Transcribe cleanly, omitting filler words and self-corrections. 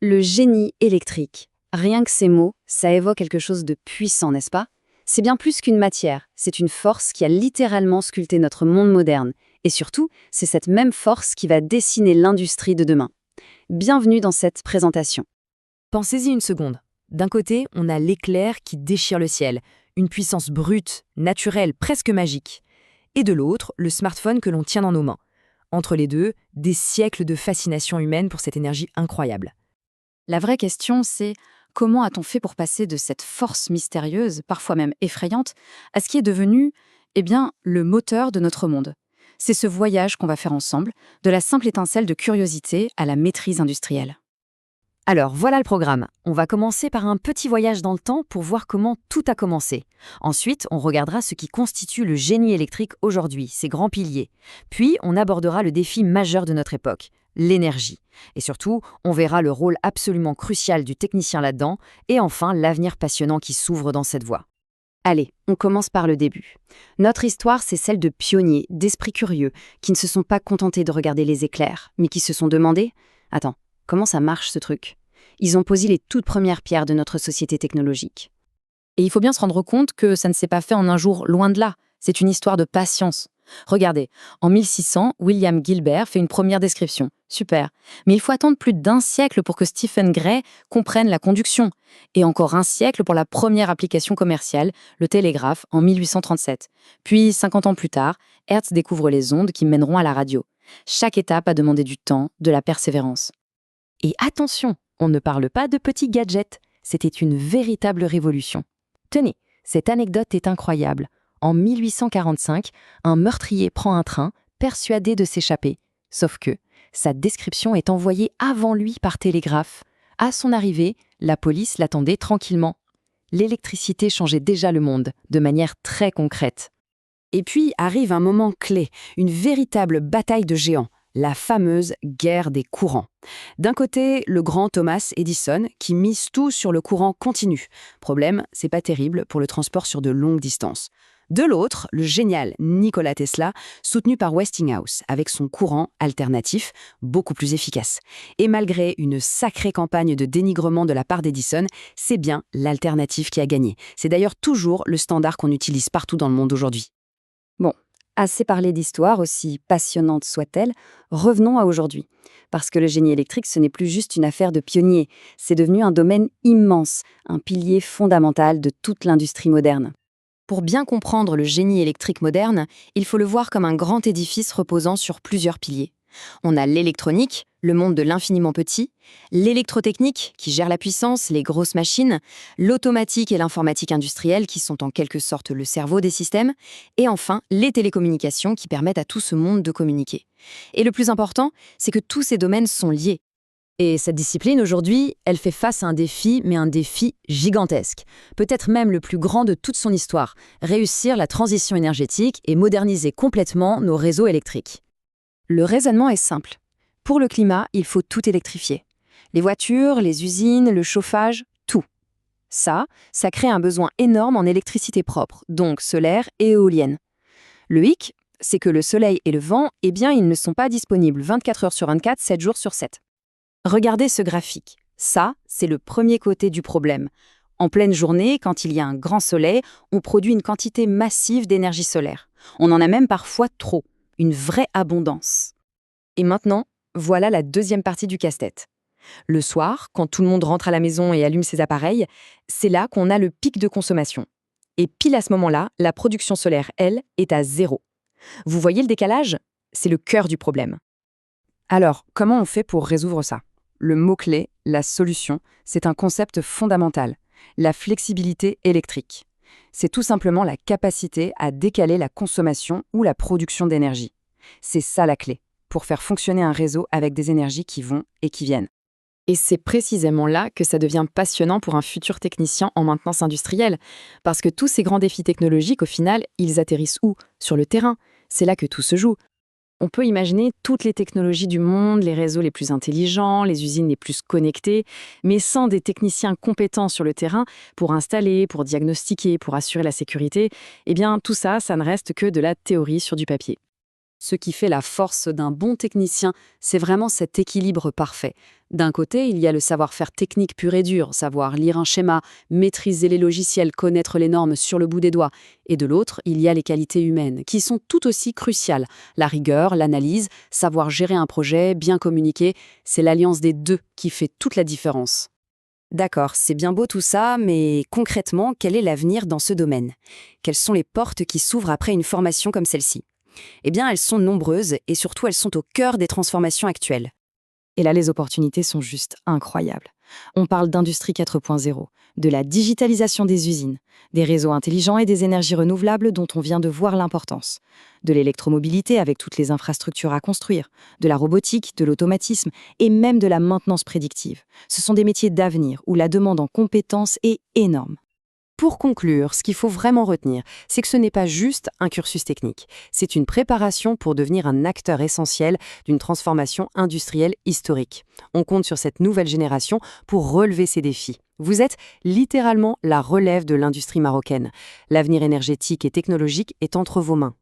Le génie électrique. Rien que ces mots, ça évoque quelque chose de puissant, n'est-ce pas? C'est bien plus qu'une matière, c'est une force qui a littéralement sculpté notre monde moderne. Et surtout, c'est cette même force qui va dessiner l'industrie de demain. Bienvenue dans cette présentation. Pensez-y une seconde. D'un côté, on a l'éclair qui déchire le ciel, une puissance brute, naturelle, presque magique. Et de l'autre, le smartphone que l'on tient dans nos mains. Entre les deux, des siècles de fascination humaine pour cette énergie incroyable. La vraie question, c'est comment a-t-on fait pour passer de cette force mystérieuse, parfois même effrayante, à ce qui est devenu, le moteur de notre monde? C'est ce voyage qu'on va faire ensemble, de la simple étincelle de curiosité à la maîtrise industrielle. Alors, voilà le programme. On va commencer par un petit voyage dans le temps pour voir comment tout a commencé. Ensuite, on regardera ce qui constitue le génie électrique aujourd'hui, ses grands piliers. Puis, on abordera le défi majeur de notre époque, l'énergie. Et surtout, on verra le rôle absolument crucial du technicien là-dedans, et enfin, l'avenir passionnant qui s'ouvre dans cette voie. Allez, on commence par le début. Notre histoire, c'est celle de pionniers, d'esprits curieux, qui ne se sont pas contentés de regarder les éclairs, mais qui se sont demandé « Attends, comment ça marche ce truc ?» Ils ont posé les toutes premières pierres de notre société technologique. Et il faut bien se rendre compte que ça ne s'est pas fait en un jour, loin de là. C'est une histoire de patience. Regardez, en 1600, William Gilbert fait une première description. Super. Mais il faut attendre plus d'un siècle pour que Stephen Gray comprenne la conduction. Et encore un siècle pour la première application commerciale, le télégraphe, en 1837. Puis, 50 ans plus tard, Hertz découvre les ondes qui mèneront à la radio. Chaque étape a demandé du temps, de la persévérance. Et attention, on ne parle pas de petits gadgets. C'était une véritable révolution. Tenez, cette anecdote est incroyable. En 1845, un meurtrier prend un train, persuadé de s'échapper. Sauf que sa description est envoyée avant lui par télégraphe. À son arrivée, la police l'attendait tranquillement. L'électricité changeait déjà le monde, de manière très concrète. Et puis arrive un moment clé, une véritable bataille de géants, la fameuse guerre des courants. D'un côté, le grand Thomas Edison, qui mise tout sur le courant continu. Problème, c'est pas terrible pour le transport sur de longues distances. De l'autre, le génial Nikola Tesla, soutenu par Westinghouse, avec son courant alternatif beaucoup plus efficace. Et malgré une sacrée campagne de dénigrement de la part d'Edison, c'est bien l'alternative qui a gagné. C'est d'ailleurs toujours le standard qu'on utilise partout dans le monde aujourd'hui. Bon, assez parlé d'histoire, aussi passionnante soit-elle, revenons à aujourd'hui. Parce que le génie électrique, ce n'est plus juste une affaire de pionniers, c'est devenu un domaine immense, un pilier fondamental de toute l'industrie moderne. Pour bien comprendre le génie électrique moderne, il faut le voir comme un grand édifice reposant sur plusieurs piliers. On a l'électronique, le monde de l'infiniment petit, l'électrotechnique, qui gère la puissance, les grosses machines, l'automatique et l'informatique industrielle, qui sont en quelque sorte le cerveau des systèmes, et enfin les télécommunications, qui permettent à tout ce monde de communiquer. Et le plus important, c'est que tous ces domaines sont liés. Et cette discipline, aujourd'hui, elle fait face à un défi, mais un défi gigantesque. Peut-être même le plus grand de toute son histoire, réussir la transition énergétique et moderniser complètement nos réseaux électriques. Le raisonnement est simple. Pour le climat, il faut tout électrifier. Les voitures, les usines, le chauffage, tout. Ça crée un besoin énorme en électricité propre, donc solaire et éolienne. Le hic, c'est que le soleil et le vent, ils ne sont pas disponibles 24 heures sur 24, 7 jours sur 7. Regardez ce graphique. Ça, c'est le premier côté du problème. En pleine journée, quand il y a un grand soleil, on produit une quantité massive d'énergie solaire. On en a même parfois trop, une vraie abondance. Et maintenant, voilà la deuxième partie du casse-tête. Le soir, quand tout le monde rentre à la maison et allume ses appareils, c'est là qu'on a le pic de consommation. Et pile à ce moment-là, la production solaire, elle, est à zéro. Vous voyez le décalage? C'est le cœur du problème. Alors, comment on fait pour résoudre ça? Le mot-clé, la solution, c'est un concept fondamental, la flexibilité électrique. C'est tout simplement la capacité à décaler la consommation ou la production d'énergie. C'est ça la clé, pour faire fonctionner un réseau avec des énergies qui vont et qui viennent. Et c'est précisément là que ça devient passionnant pour un futur technicien en maintenance industrielle, parce que tous ces grands défis technologiques, au final, ils atterrissent où? Sur le terrain. C'est là que tout se joue. On peut imaginer toutes les technologies du monde, les réseaux les plus intelligents, les usines les plus connectées, mais sans des techniciens compétents sur le terrain pour installer, pour diagnostiquer, pour assurer la sécurité, tout ça, ça ne reste que de la théorie sur du papier. Ce qui fait la force d'un bon technicien, c'est vraiment cet équilibre parfait. D'un côté, il y a le savoir-faire technique pur et dur, savoir lire un schéma, maîtriser les logiciels, connaître les normes sur le bout des doigts. Et de l'autre, il y a les qualités humaines, qui sont tout aussi cruciales. La rigueur, l'analyse, savoir gérer un projet, bien communiquer, c'est l'alliance des deux qui fait toute la différence. D'accord, c'est bien beau tout ça, mais concrètement, quel est l'avenir dans ce domaine? Quelles sont les portes qui s'ouvrent après une formation comme celle-ci? Eh bien, elles sont nombreuses et surtout, elles sont au cœur des transformations actuelles. Et là, les opportunités sont juste incroyables. On parle d'industrie 4.0, de la digitalisation des usines, des réseaux intelligents et des énergies renouvelables dont on vient de voir l'importance, de l'électromobilité avec toutes les infrastructures à construire, de la robotique, de l'automatisme et même de la maintenance prédictive. Ce sont des métiers d'avenir où la demande en compétences est énorme. Pour conclure, ce qu'il faut vraiment retenir, c'est que ce n'est pas juste un cursus technique. C'est une préparation pour devenir un acteur essentiel d'une transformation industrielle historique. On compte sur cette nouvelle génération pour relever ces défis. Vous êtes littéralement la relève de l'industrie marocaine. L'avenir énergétique et technologique est entre vos mains.